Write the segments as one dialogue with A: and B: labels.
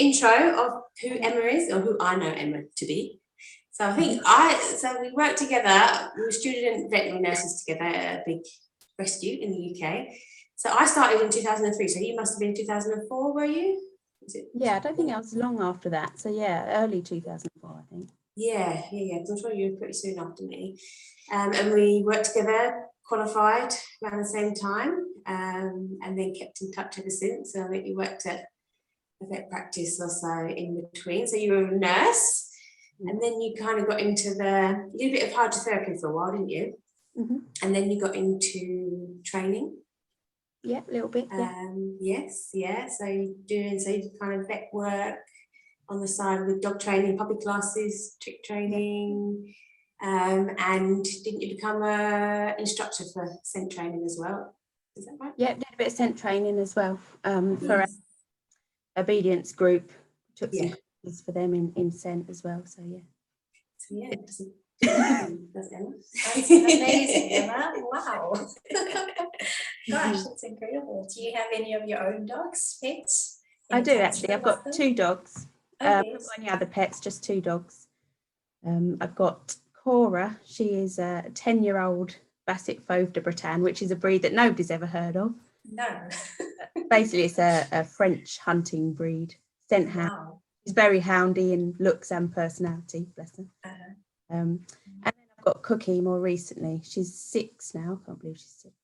A: intro of who Emma is, or who I know Emma to be. So I think so we worked together, we were student veterinary nurses together at a big rescue in the UK. So I started in 2003, so you must have been 2004, were you?
B: Yeah, I don't think I was long after that. So yeah, early 2004, I think.
A: Yeah, because I'm sure you were pretty soon after me. And we worked together, qualified around the same time, and then kept in touch ever since. So I think you worked at a vet practice or so in between. So you were a nurse, and then you kind of got into you did a bit of hydrotherapy for a while, didn't you? And then you got into training.
B: Yeah, a little bit.
A: Yes, yeah. So you kind of vet work on the side with dog training, puppy classes, trick training, and didn't you become an instructor for scent training as well? Is that right?
B: Yeah, did a bit of scent training as well for our obedience group. Took some classes for them in scent as well. So yeah.
A: So yeah, that's Emma.
C: That's amazing, Emma. Wow. Gosh, that's incredible. Do you have any of your own dogs, pets?
B: I do actually. I've got 2 dogs. I haven't got any other pets, just 2 dogs. I've got Cora. She is a 10-year-old Basset Fauve de Bretagne, which is a breed that nobody's ever heard of.
C: No.
B: Basically, it's a French hunting breed, scent hound.
C: Wow.
B: She's very houndy in looks and personality, bless her. And then I've got Cookie more recently. She's 6 now. I can't believe she's 6.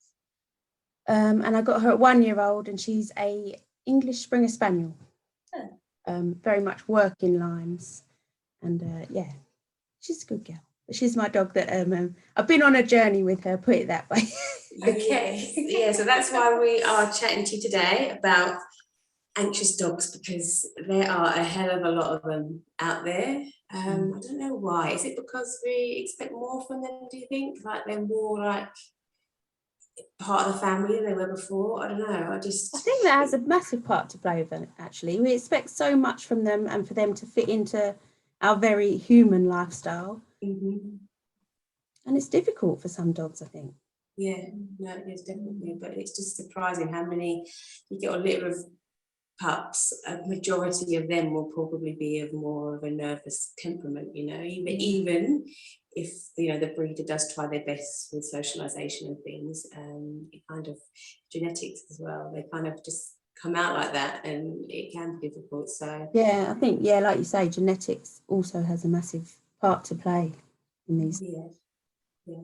B: And I got her at 1-year-old, and she's a English Springer Spaniel. Very much working lines, and yeah, she's a good girl. But she's my dog that I've been on a journey with her, put it that way.
A: Okay. Yeah, so that's why we are chatting to you today about anxious dogs, because there are a hell of a lot of them out there. I don't know why. Is it because we expect more from them, do you think? Like they're more like part of the family than they were before? I don't know. I
B: think that has a massive part to play with it, actually. We expect so much from them, and for them to fit into our very human lifestyle. And it's difficult for some dogs, I think.
A: Yeah, no, it is definitely, but it's just surprising how many you get a litter of pups. A majority of them will probably be of more of a nervous temperament, you know, even if the breeder does try their best with socialization and things, it kind of genetics as well, they kind of just come out like that, and it can be difficult. So
B: yeah, I think like you say, genetics also has a massive part to play in these.
A: Yeah.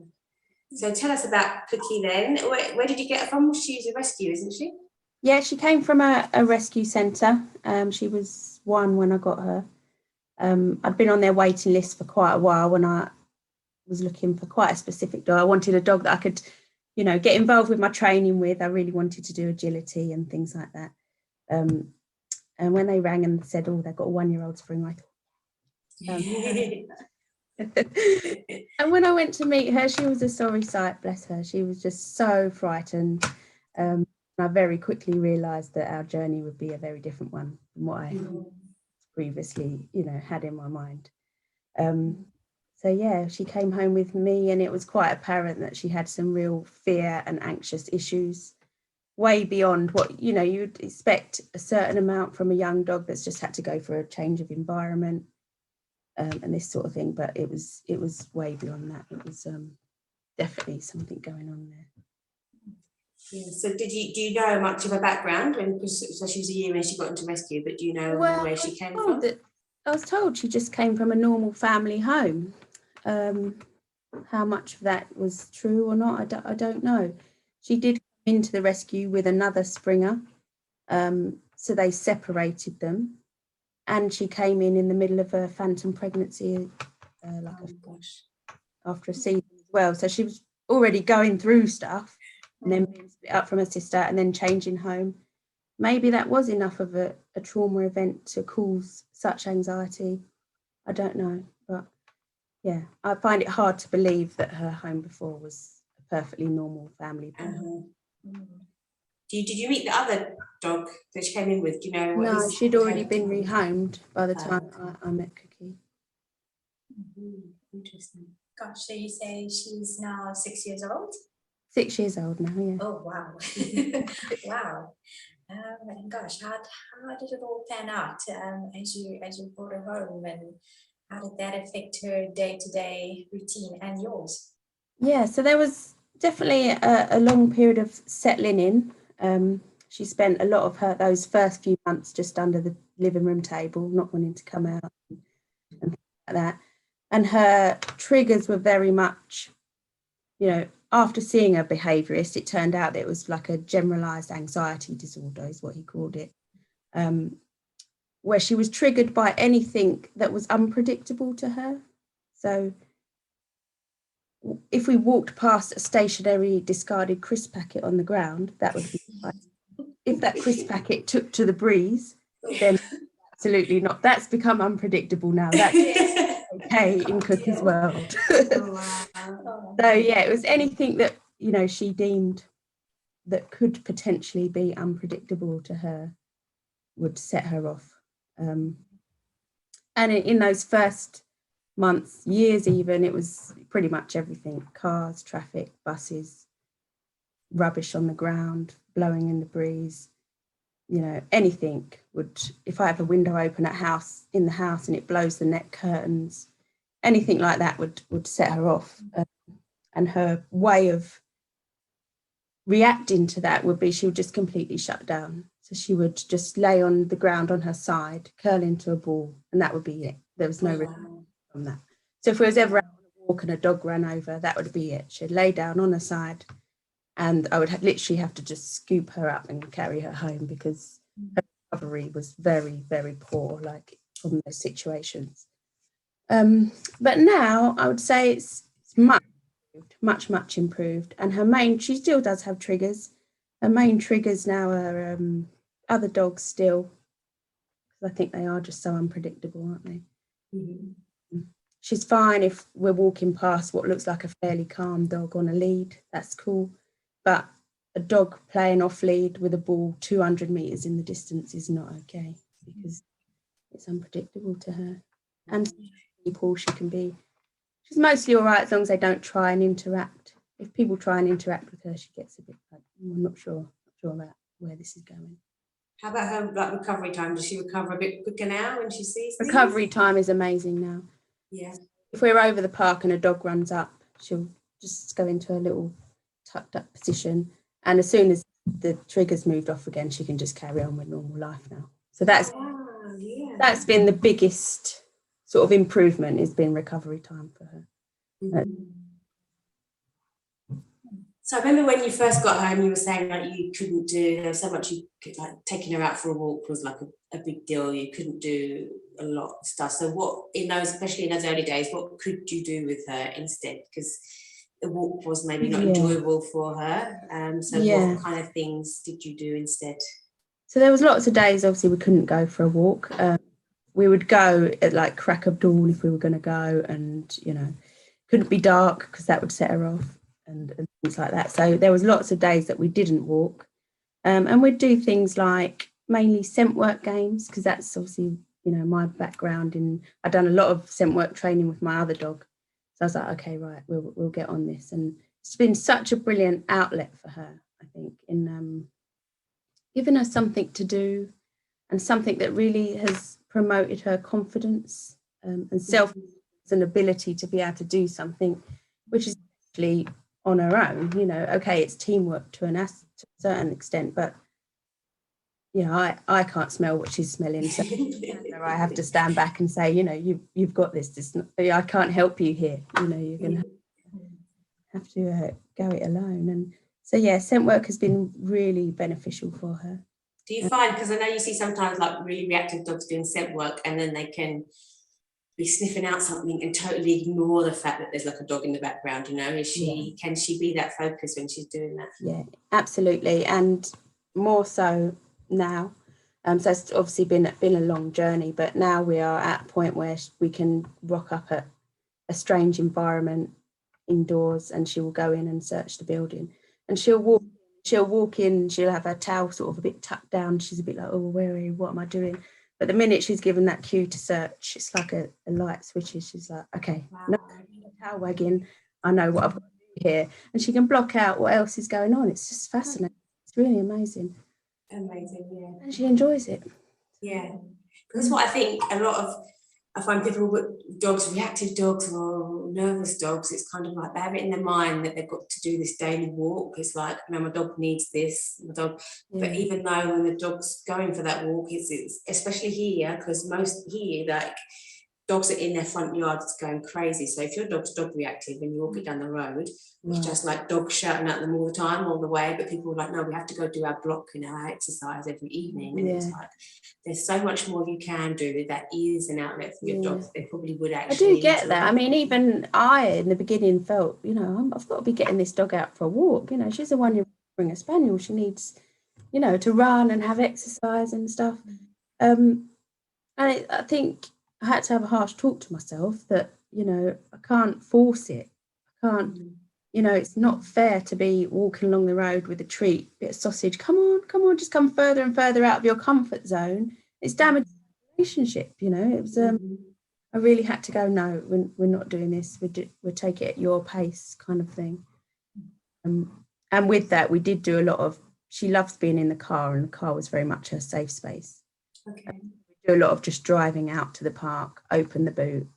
A: So tell us about Cookie then. Where did you get her from? She's a rescue, isn't she?
B: Yeah, she came from a rescue centre. She was 1 when I got her. I'd been on their waiting list for quite a while when I was looking for quite a specific dog. I wanted a dog that I could, get involved with my training with. I really wanted to do agility and things like that. And when they rang and said, they've got a 1-year-old spring, I thought, and when I went to meet her, she was a sorry sight, bless her. She was just so frightened. I very quickly realised that our journey would be a very different one from what I previously, had in my mind. So yeah, she came home with me, and it was quite apparent that she had some real fear and anxious issues, way beyond what, you'd expect a certain amount from a young dog that's just had to go for a change of environment. And this sort of thing, but it was way beyond that. It was definitely something going on there.
A: Yeah. So do you know much of her background? So she was a year when she got into rescue, but do you know where she came from?
B: I was told she just came from a normal family home. How much of that was true or not, I don't know. She did come into the rescue with another Springer, so they separated them. And she came in the middle of a phantom pregnancy, after a season as well. So she was already going through stuff, and then being split up from her sister, and then changing home. Maybe that was enough of a trauma event to cause such anxiety. I don't know, but yeah, I find it hard to believe that her home before was a perfectly normal family.
A: Did you meet the other dog that she came in with? Do you know what?
B: No, she'd already been rehomed by the time I met Cookie.
A: Interesting.
C: Gosh, so you say she's now 6 years old?
B: 6 years old now, yeah.
C: Oh, wow. Wow. And gosh, how did it all pan out as you brought her home, and how did that affect her day-to-day routine and yours?
B: Yeah, so there was definitely a long period of settling in. She spent a lot of those first few months just under the living room table, not wanting to come out and things like that. And her triggers were very much, after seeing a behaviourist, it turned out that it was like a generalised anxiety disorder, is what he called it, where she was triggered by anything that was unpredictable to her. So if we walked past a stationary discarded crisp packet on the ground, that would be fine. If that crisp packet took to the breeze, then absolutely not. That's become unpredictable now. That's okay in Cookie's world. So yeah, it was anything that she deemed that could potentially be unpredictable to her would set her off. And in those first months, years even, it was pretty much everything: cars, traffic, buses, rubbish on the ground, blowing in the breeze. Anything would, if I have a window open in the house and it blows the net curtains, anything like that would set her off. And her way of reacting to that would be she would just completely shut down. So she would just lay on the ground on her side, curl into a ball, and that would be it. There was no recovery from that. So if we was ever out on a walk and a dog ran over, that would be it. She'd lay down on her side, and I would literally have to just scoop her up and carry her home, because her recovery was very, very poor, like from those situations. But now I would say it's much improved. And she still does have triggers. Her main triggers now are other dogs still, because I think they are just so unpredictable, aren't they? Mm-hmm. She's fine if we're walking past what looks like a fairly calm dog on a lead. That's cool. But a dog playing off lead with a ball 200 meters in the distance is not okay, because it's unpredictable to her. And people, she's mostly all right as long as they don't try and interact. If people try and interact with her, she gets a bit like, I'm not sure about where this is going.
A: How about her recovery time? Does she recover a bit quicker now when she sees things?
B: Recovery time is amazing now.
A: Yeah.
B: If we're over the park and a dog runs up, she'll just go into a little tucked up position, and as soon as the trigger's moved off again, she can just carry on with normal life now. So that's been the biggest sort of improvement, has been recovery time for her.
A: Mm-hmm. So I remember when you first got home, you were saying like you couldn't do, there was so much you could, like taking her out for a walk was like a big deal. You couldn't do a lot of stuff. So what, especially in those early days, what could you do with her instead? Because the walk was maybe not enjoyable for her. What kind of things did you do instead?
B: So there was lots of days, obviously, we couldn't go for a walk. We would go at like crack of dawn if we were going to go, and couldn't be dark because that would set her off, and things like that. So there was lots of days that we didn't walk, and we'd do things like mainly scent work games, because that's obviously my background I'd done a lot of scent work training with my other dog. So I was like, okay, right, we'll get on this. And it's been such a brilliant outlet for her, I think, in giving her something to do, and something that really has promoted her confidence and self and ability to be able to do something which is actually on her own. Okay, it's teamwork to a certain extent, but I can't smell what she's smelling, so I have to stand back and say, you've got this. I can't help you here. You're going to have to go it alone. And so scent work has been really beneficial for her.
A: Do you find, because I know you see sometimes like really reactive dogs doing scent work, and then they can be sniffing out something and totally ignore the fact that there's like a dog in the background, can she be that focused when she's doing that? Yeah,
B: absolutely. And more so now. So it's obviously been a long journey, but now we are at a point where we can rock up at a strange environment indoors, and she will go in and search the building, and she'll walk in, she'll have her towel sort of a bit tucked down. She's a bit like, oh, where are you? What am I doing? But the minute she's given that cue to search, it's like a light switches. She's like, okay, no towel wagging. I know what I've got to do here. And she can block out what else is going on. It's just fascinating. It's really amazing.
A: Amazing, yeah.
B: and she enjoys it.
A: Yeah, because what I think I find people with dogs, reactive dogs or nervous dogs, it's kind of like they have it in their mind that they've got to do this daily walk. It's like, no, my dog needs this, my dog.
B: Yeah.
A: But even though when the dog's going for that walk, it's especially here, because most here, like, dogs are in their front yards going crazy. So if your dog's dog reactive and you walk it down the road, it's just like dogs shouting at them all the time, all the way. But people are like, no, we have to go do our block and our exercise every evening. And it's like, there's so much more you can do that is an outlet for your dog. They probably would actually.
B: I do get that. I mean, even I in the beginning felt, you know, I've got to be getting this dog out for a walk. You know, she's a 1-year Springer Spaniel. She needs, you know, to run and have exercise and stuff. I think I had to have a harsh talk to myself that, you know, I can't force it. I can't, you know, it's not fair to be walking along the road with a treat, bit of sausage. Come on, just come further and further out of your comfort zone. It's damaging the relationship, you know. It was, I really had to go, no, we're not doing this. We'll take it at your pace kind of thing. And with that, we did do a lot of, she loves being in the car, and the car was very much her safe space.
A: Okay.
B: Do a lot of just driving out to the park, open the boot.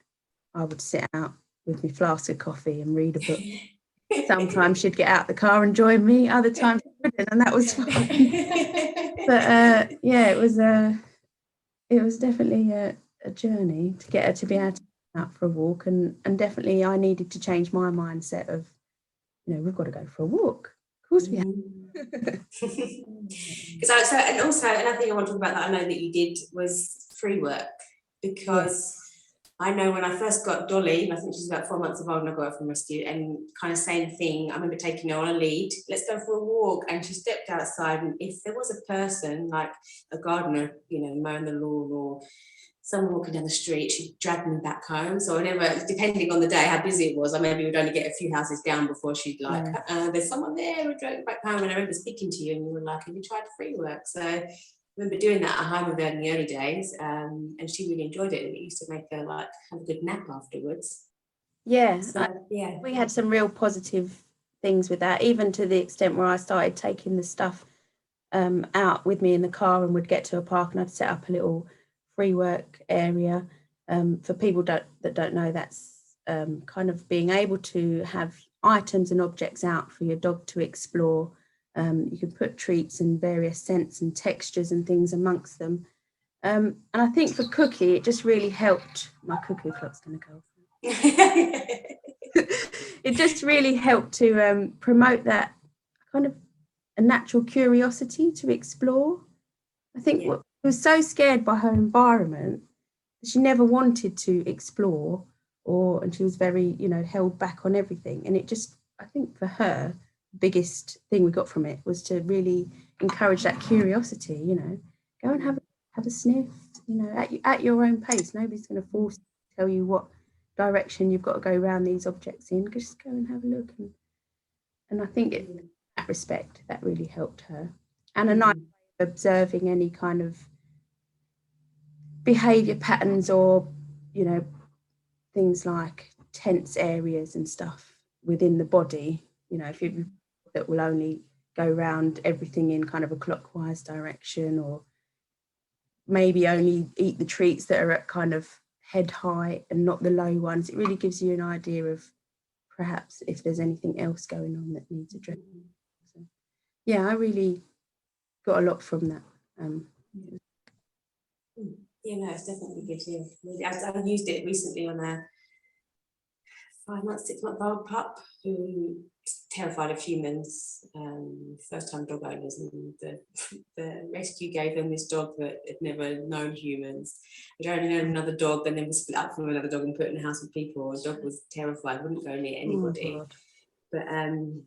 B: I would sit out with my flask of coffee and read a book. Sometimes she'd get out the car and join me, other times she wouldn't, and that was fine. But yeah, it was definitely a journey to get her to be able to go out for a walk, and definitely I needed to change my mindset of, you know, we've got to go for a walk. Of course we have.
A: And also another thing I want to talk about that I know that you did was free work, because I know when I first got Dolly, I think she's about 4 months old, and I got her from rescue, and kind of same thing. I remember taking her on a lead, let's go for a walk, and she stepped outside, and if there was a person like a gardener, you know, mowing the lawn, or someone walking down the street, she'd drag me back home. So whenever, depending on the day, how busy it was, I maybe would only get a few houses down before she'd like, there's someone there, we'd drag back home. And I remember speaking to you, and you were like, have you tried free work? So I remember doing that at home with her in the early days, and she really enjoyed it. And it used to make her like have a good nap afterwards.
B: Yeah,
A: so,
B: we had some real positive things with that, even to the extent where I started taking the stuff out with me in the car, and would get to a park and I'd set up a little free work area. For people that don't know, that's kind of being able to have items and objects out for your dog to explore. You can put treats and various scents and textures and things amongst them. And I think for Cookie, it just really helped. My cuckoo clock's going to go off. It just really helped to promote that kind of a natural curiosity to explore. I think she was so scared by her environment that she never wanted to explore, and she was very, you know, held back on everything. And it just, I think for her, the biggest thing we got from it was to really encourage that curiosity, you know, go and have a sniff, you know, at your own pace. Nobody's going to force you to tell you what direction you've got to go around these objects in. Just go and have a look. And I think in that respect, that really helped her. And a nice way of observing any kind of behaviour patterns, or, you know, things like tense areas and stuff within the body. You know, if you that will only go around everything in kind of a clockwise direction, or maybe only eat the treats that are at kind of head height and not the low ones. It really gives you an idea of perhaps if there's anything else going on that needs addressing. So, yeah, I really got a lot from that.
A: Yeah, no, it's definitely gives you. I've used it recently on a 6-month-old pup who terrified of humans, first-time dog owners, and the rescue gave them this dog that had never known humans. Had only known another dog, and then was split up from another dog and put in a house with people. The dog was terrified, wouldn't go near anybody. But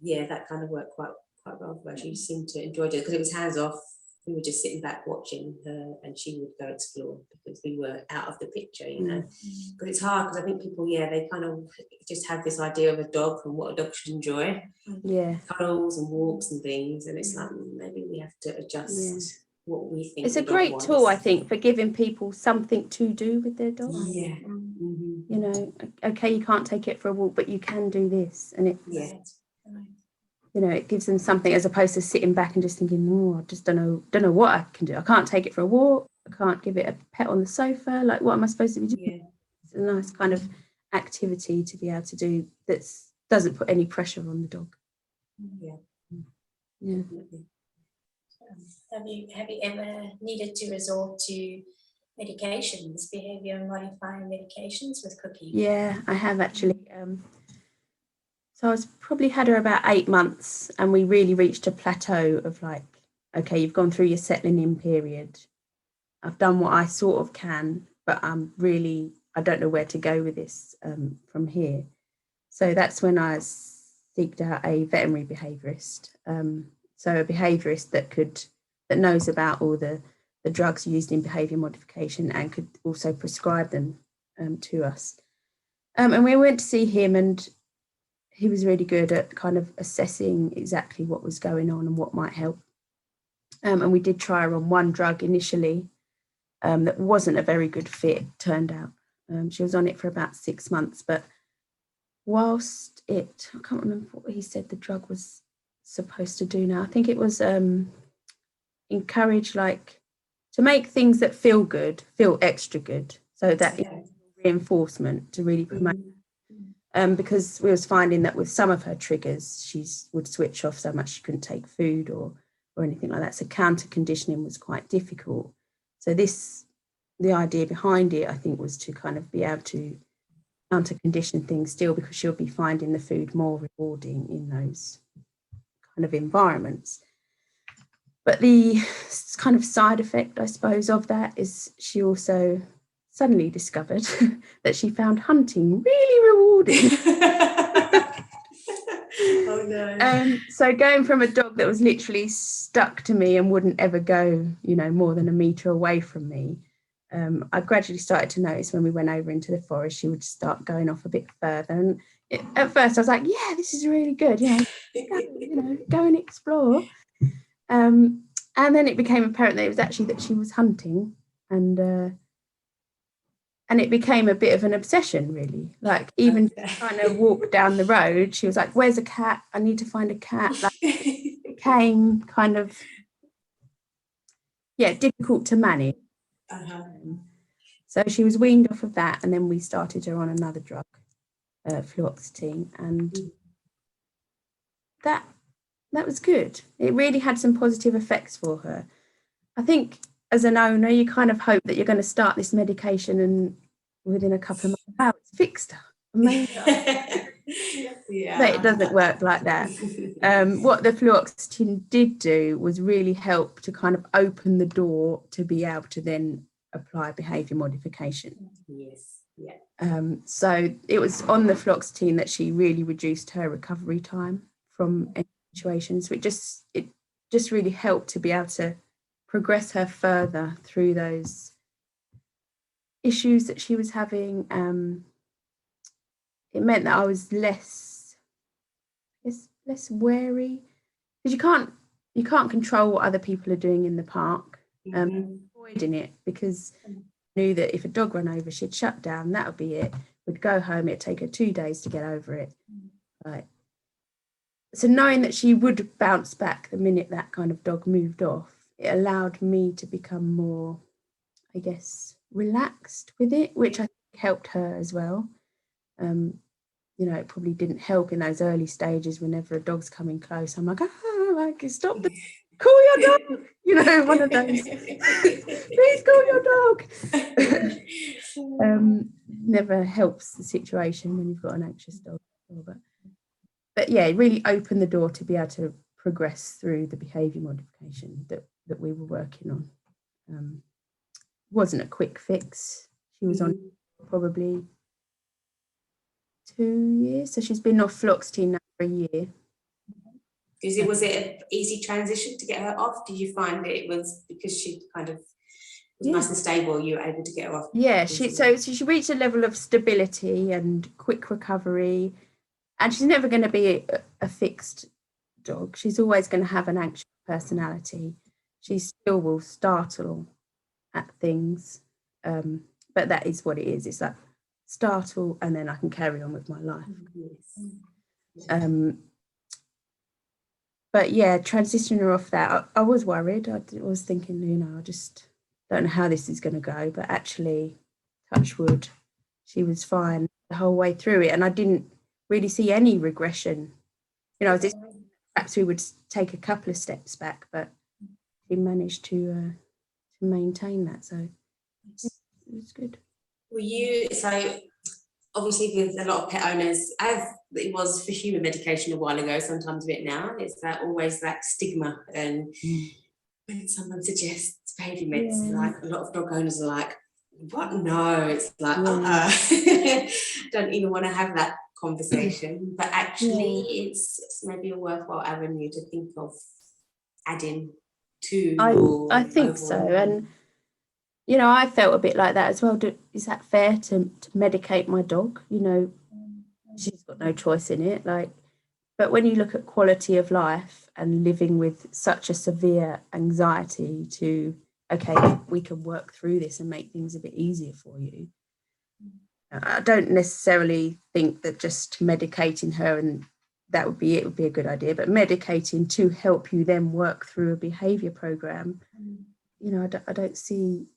A: yeah, that kind of worked quite well for her. She seemed to enjoy it because it was hands off. We were just sitting back watching her, and she would go explore because we were out of the picture, you know. But it's hard because I think people, they kind of just have this idea of a dog and what a dog should enjoy. Yeah. Cuddles and walks and things, and it's like maybe we have to adjust what we think.
B: It's a great tool, I think, for giving people something to do with their dog.
A: Yeah.
B: You know, okay, you can't take it for a walk, but you can do this, and it.
A: Yeah.
B: you know, it gives them something as opposed to sitting back and just thinking, oh, I just don't know what I can do. I can't take it for a walk. I can't give it a pet on the sofa. Like, what am I supposed to be doing?
A: Yeah.
B: It's a nice kind of activity to be able to do that doesn't put any pressure on the dog.
A: Yeah.
B: Yeah.
A: Definitely.
C: Have you ever needed to resort to medications, behavior modifying medications with Cookie?
B: Yeah, I have actually. So I was probably had her about 8 months, and we really reached a plateau of like, okay, you've gone through your settling in period. I've done what I sort of can, but I don't know where to go with this from here. So that's when I seeked out a veterinary behaviourist. So a behaviourist that knows about all the drugs used in behaviour modification and could also prescribe them to us. And we went to see him, and he was really good at kind of assessing exactly what was going on and what might help. And we did try her on one drug initially that wasn't a very good fit, turned out. She was on it for about 6 months, but whilst I can't remember what he said the drug was supposed to do now. I think it was encourage, like, to make things that feel good, feel extra good. So that is reinforcement to really promote. Because we was finding that with some of her triggers, she would switch off so much she couldn't take food or anything like that. So counter conditioning was quite difficult. So the idea behind it, I think, was to kind of be able to counter condition things still, because she'll be finding the food more rewarding in those kind of environments. But the kind of side effect, I suppose, of that is she also suddenly discovered that she found hunting really rewarding.
A: Oh no.
B: So going from a dog that was literally stuck to me and wouldn't ever go, you know, more than a metre away from me, I gradually started to notice when we went over into the forest, she would start going off a bit further. And at first I was like, yeah, this is really good. Yeah, go and explore. And then it became apparent that it was actually that she was hunting, and it became a bit of an obsession, really. Like, even trying to walk down the road, she was like, where's a cat? I need to find a cat. Like, it became kind of, difficult to manage. So she was weaned off of that, and then we started her on another drug, fluoxetine, and that was good. It really had some positive effects for her. I think as an owner, you kind of hope that you're going to start this medication and within a couple of months, wow, it's fixed her.
A: Yeah.
B: But it doesn't work like that. What the fluoxetine did do was really help to kind of open the door to be able to then apply behaviour modification.
A: Yes. Yeah.
B: So it was on the fluoxetine that she really reduced her recovery time from any situations. So it just really helped to be able to progress her further through those issues that she was having. It meant that I was less wary, because you can't control what other people are doing in the park. Avoiding it, because I knew that if a dog ran over, she'd shut down. That would be it. We'd go home. It'd take her 2 days to get over it. Right. So knowing that she would bounce back the minute that kind of dog moved off, it allowed me to become more, I guess, relaxed with it, which I think helped her as well. You know, it probably didn't help in those early stages. Whenever a dog's coming close, I'm like, stop call your dog. You know, one of those. Please call your dog. Never helps the situation when you've got an anxious dog. But yeah, it really opened the door to be able to progress through the behaviour modification that we were working on. Wasn't a quick fix. She was on probably 2 years. So she's been off fluoxetine now for a year.
A: Was it an easy transition to get her off? Did you find it was because she kind of was nice and stable, you were able to get her off?
B: Yeah, she reached a level of stability and quick recovery, and she's never going to be a fixed dog. She's always going to have an anxious personality. She still will startle at things, but that is what it is. It's like startle, and then I can carry on with my life. but yeah, transitioning her off that, I was worried. I was thinking, I just don't know how this is going to go. But actually, touch wood, she was fine the whole way through it, and I didn't really see any regression. Perhaps we would take a couple of steps back, but we managed to maintain that. So it was good.
A: Were you, so obviously with a lot of pet owners, as it was for human medication a while ago, sometimes a bit now, it's that always that stigma. And when someone suggests behaviour meds, like a lot of dog owners are like, what? No, it's like, don't even want to have that conversation. But actually it's maybe a worthwhile avenue to think of adding to.
B: I think so. And I felt a bit like that as well. Is that fair to medicate my dog? She's got no choice in it. But when you look at quality of life and living with such a severe anxiety to, okay, we can work through this and make things a bit easier for you. I don't necessarily think that just medicating her and that would be a good idea, but medicating to help you then work through a behaviour program, I don't see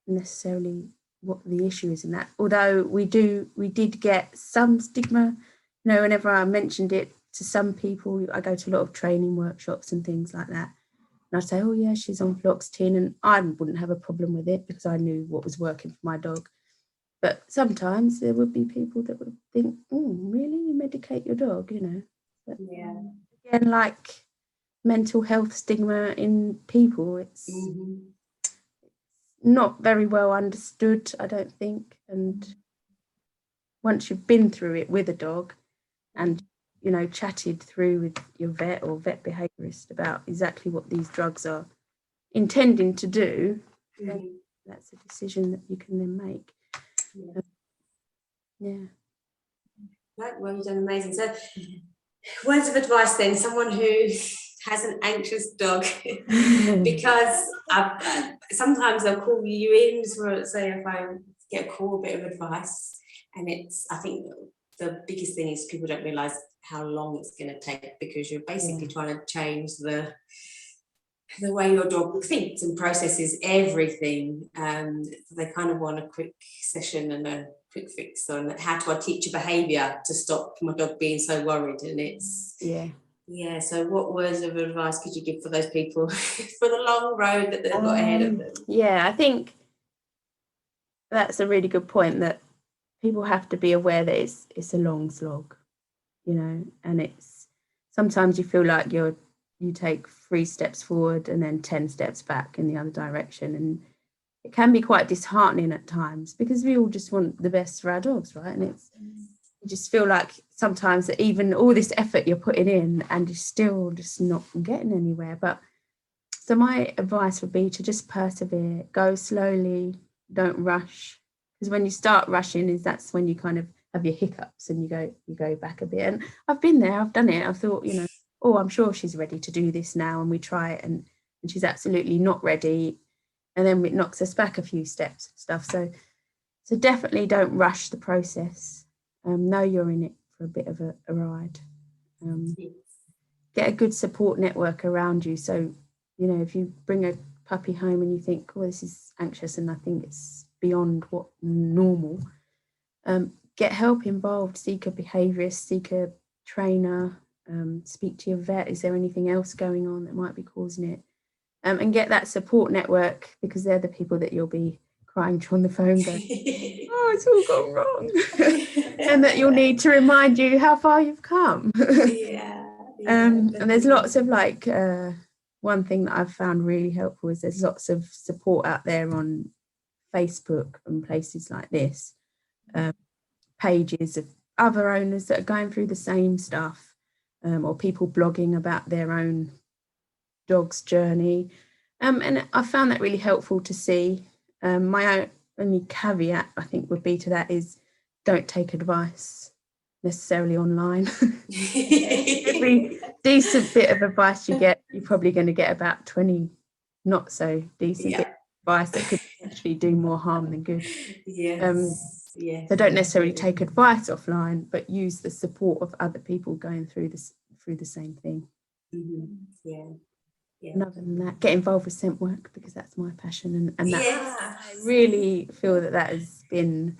B: necessarily what the issue is in that. Although we did get some stigma, whenever I mentioned it to some people. I go to a lot of training workshops and things like that, and I'd say, oh yeah, she's on fluoxetine, and I wouldn't have a problem with it because I knew what was working for my dog. But sometimes there would be people that would think, oh really, you medicate your dog, But again, like mental health stigma in people, it's not very well understood, I don't think. And once you've been through it with a dog and chatted through with your vet or vet behaviourist about exactly what these drugs are intending to do, then that's a decision that you can then make.
A: Right, well, you've done amazing. So words of advice then, someone who has an anxious dog, because sometimes they'll call you in for, say, if I get a call, a bit of advice, and I think the biggest thing is people don't realise how long it's going to take, because you're basically trying to change the way your dog thinks and processes everything. They kind of want a quick session and a quick fix on how do I teach a behaviour to stop my dog being so worried. And it's so what words of advice could you give for those people for the long road that they've got ahead of them?
B: I think that's a really good point, that people have to be aware that it's a long slog, and it's sometimes you feel like you take 3 steps forward and then 10 steps back in the other direction, and it can be quite disheartening at times, because we all just want the best for our dogs, right? And you just feel like sometimes that even all this effort you're putting in and you're still just not getting anywhere. But so my advice would be to just persevere, go slowly, don't rush, because when you start rushing, that's when you kind of have your hiccups and you go back a bit. And I've been there, I've done it. I thought, oh, I'm sure she's ready to do this now, and we try it, and she's absolutely not ready, and then it knocks us back a few steps and stuff. So definitely don't rush the process. Know you're in it for a bit of a ride. Get a good support network around you. So if you bring a puppy home and you think, oh, this is anxious and I think it's beyond what normal, get help involved. Seek a behaviourist, seek a trainer, speak to your vet. Is there anything else going on that might be causing it? And get that support network, because they're the people that you'll be crying to on the phone going, oh, it's all gone wrong. And that you'll need to remind you how far you've come. And there's lots of one thing that I've found really helpful is there's lots of support out there on Facebook and places like this, pages of other owners that are going through the same stuff, or people blogging about their own dog's journey, and I found that really helpful to see. My only caveat, I think, would be to that is don't take advice necessarily online. Every decent bit of advice you get, you're probably going to get about 20 not so decent bits of advice that could actually do more harm than good. So don't necessarily take advice offline, but use the support of other people going through the same thing.
A: Yeah.
B: And other than that, get involved with scent work, because that's my passion, and that
C: Yeah.
B: I really feel that has been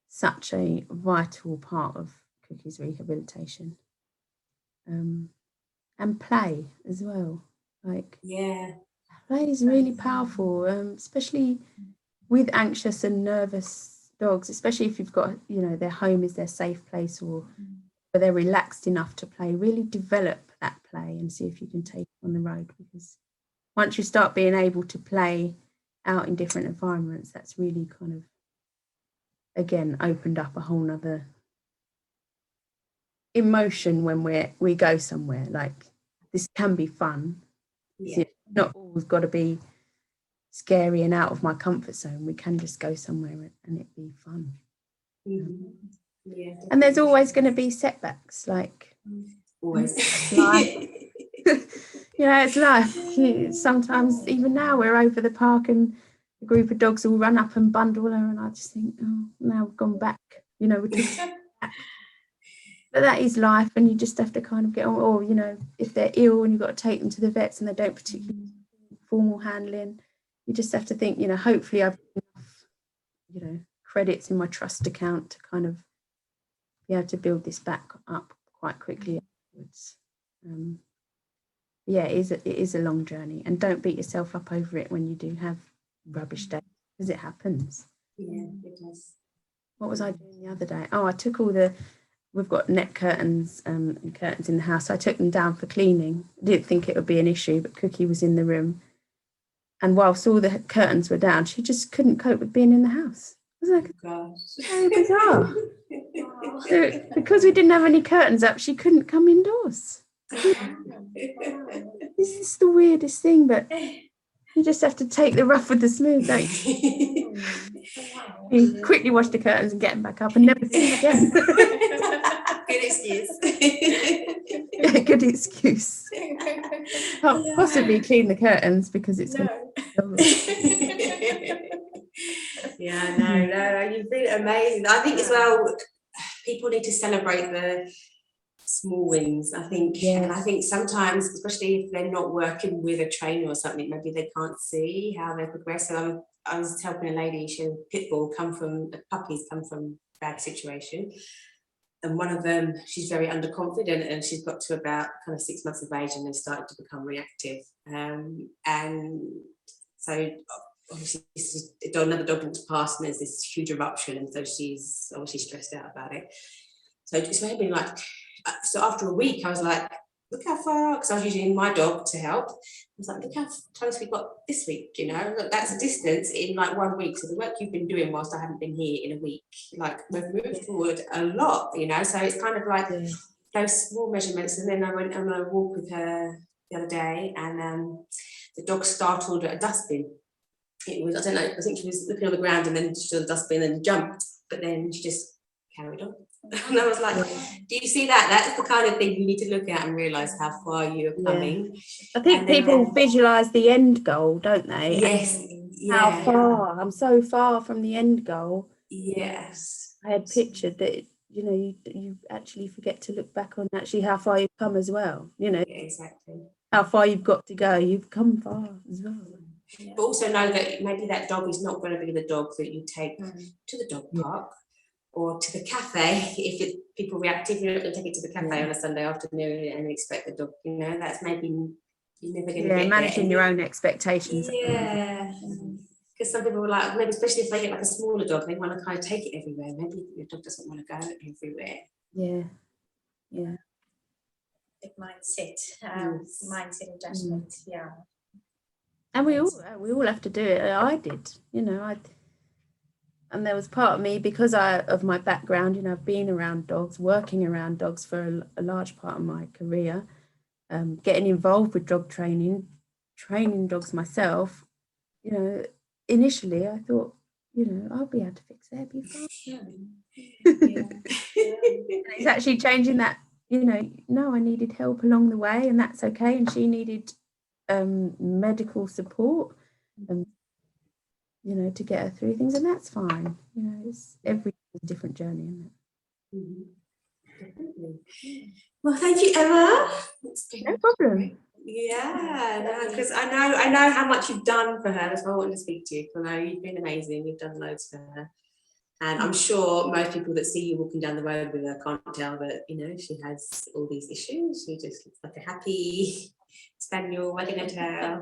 B: such a vital part of Cookie's rehabilitation. And play as well. Like, play is really powerful, especially with anxious and nervous dogs, especially if you've got, their home is their safe place, or where they're relaxed enough to play. Really develop that play and see if you can take it on the road, because once you start being able to play out in different environments, that's really kind of, again, opened up a whole nother emotion when we go somewhere. Like, this can be fun. It's not always got to be scary and out of my comfort zone. We can just go somewhere and it be fun. And there's always going to be setbacks, like
A: always.
B: Life. It's life. Sometimes, even now, we're over the park and a group of dogs will run up and bundle her, and I just think, oh, now we've gone back. We're just back. But that is life, and you just have to kind of get on. Or if they're ill and you've got to take them to the vets and they don't particularly formal handling, you just have to think, hopefully I've got enough, credits in my trust account to kind of be able to build this back up quite quickly afterwards. It is a long journey, and don't beat yourself up over it when you do have rubbish days, because it happens.
A: Yeah, it does.
B: What was I doing the other day? Oh, I took we've got net curtains and curtains in the house. So I took them down for cleaning. I didn't think it would be an issue, but Cookie was in the room, and whilst all the curtains were down, she just couldn't cope with being in the house. It was like, so bizarre. So, because we didn't have any curtains up, she couldn't come indoors. This is the weirdest thing, but you just have to take the rough with the smooth, don't you? You quickly wash the curtains and get them back up and never do it again.
A: Good excuse.
B: Yeah, good excuse. Can't possibly clean the curtains because it's
A: Yeah, no, you've been amazing. I think as well, people need to celebrate the small wins, I think.
B: Yes.
A: And I think sometimes, especially if they're not working with a trainer or something, maybe they can't see how they progress. So I was helping a lady, she had puppies come from bad situation. And one of them, she's very underconfident, and she's got to about kind of 6 months of age and then started to become reactive. And so obviously another dog walks past and there's this huge eruption, and so she's obviously stressed out about it. So it's maybe like, so after a week I was like, look how far, because I was using my dog to help. I was like, look how close we got this week, look, that's a distance in like 1 week. So the work you've been doing whilst I haven't been here in a week, like we've moved forward a lot, so it's kind of like those small measurements. And then I went on a walk with her the other day, and the dog startled at a dustbin. It was, I don't know, I think she was looking on the ground and then she saw the dustbin and jumped, but then she just carried on. And I was like, do you see that? That's the kind of thing you need to look at and realise how far you're coming.
B: I think people visualise the end goal, don't they?
A: Yes.
B: How far? I'm so far from the end goal.
A: Yes.
B: I had pictured that, you actually forget to look back on actually how far you've come as well.
A: Exactly.
B: How far you've got to go. You've come far as well.
A: But also know that maybe that dog is not going to be the dog that you take to the dog park or to the cafe. If people reactive, you're not going to take it to the cafe on a Sunday afternoon and expect the dog, that's maybe you're never going to get
B: managing
A: there.
B: your own expectations.
A: Yeah. Because some people are like, maybe especially if they get like a smaller dog, they want to kind of take it everywhere. Maybe your dog doesn't want to go everywhere.
B: Yeah.
C: Big mindset adjustment. Yeah.
B: And we all have to do it. I did, and there was part of me, because of my background, I've been around dogs, working around dogs for a large part of my career, getting involved with dog training dogs myself. Initially I thought, I'll be able to fix it, it'll be fine. It's actually changing that, no, I needed help along the way, and that's okay. And she needed medical support, to get her through things, and that's fine. It's every different journey, isn't it?
A: Well, thank you, Emma. It's been
B: No problem.
A: great. Yeah, because I know how much you've done for her. That's why I wanted to speak to you. I know you've been amazing. You've done loads for her, and I'm sure most people that see you walking down the road with her can't tell that she has all these issues. She just looks like a happy spaniel wagging her tail.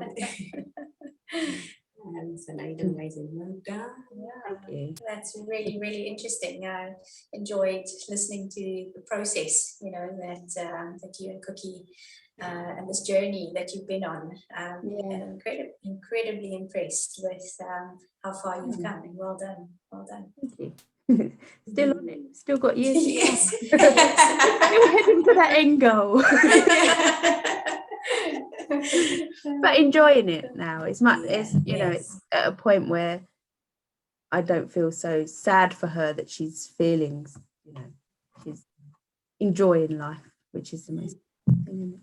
A: So no, you've done amazing. Well done.
C: Yeah,
B: Thank you.
C: that's really, really interesting. I enjoyed listening to the process, that you and Cookie and this journey that you've been on. And incredibly impressed with how far you've come. And well done, well done.
B: Thank you. Still on it. Still got years.
C: Yes.
B: Still heading to that end goal. But enjoying it now. It's much. It's it's at a point where I don't feel so sad for her that she's feeling. She's enjoying life, which is the most thing.